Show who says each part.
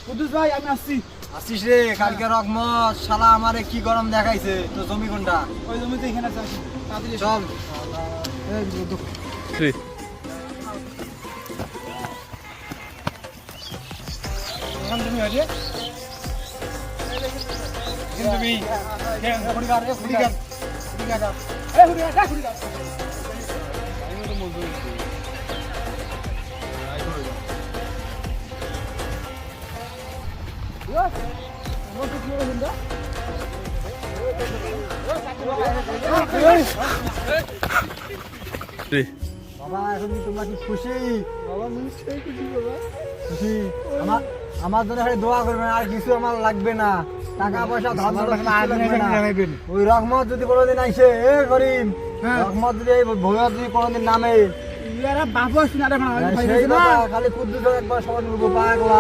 Speaker 1: কুদ্দুস ভাই আমি আসছি।
Speaker 2: আসিস রে, কালকে রকমত শালা আমারে কি গরম দেখাইছে। তো জমি কোনটা?
Speaker 1: ওই জমিতে এখানে আছে, আসি তাড়াতাড়ি এসো।
Speaker 2: চল।
Speaker 1: এই দেখো। এখান তুমি আছে তুমি
Speaker 2: খুড়িগার রে, খুড়িগার।
Speaker 1: এই হুড়িয়া ডাক হুড়িয়া
Speaker 2: বাবা এখন কি তোমরা কি খুশি?
Speaker 1: বাবা নিশ্চয়ই খুশি বাবা।
Speaker 2: খুশি? আমার জন্য খালি দোয়া করবেন, আর কিছু আমার লাগবে না। টাকা পয়সা ধন দৌলত কিছু লাগবে না। ওই রহমত যদি কোনোদিন আইসে, এ করিম, রহমত যদি এই ভৈরব যদি কোনোদিন নামে,
Speaker 1: ইয়ারা বাবু আসছে না রে,
Speaker 2: সেই কথা খালি কুদ্দুস একবার সবাই পাগলা।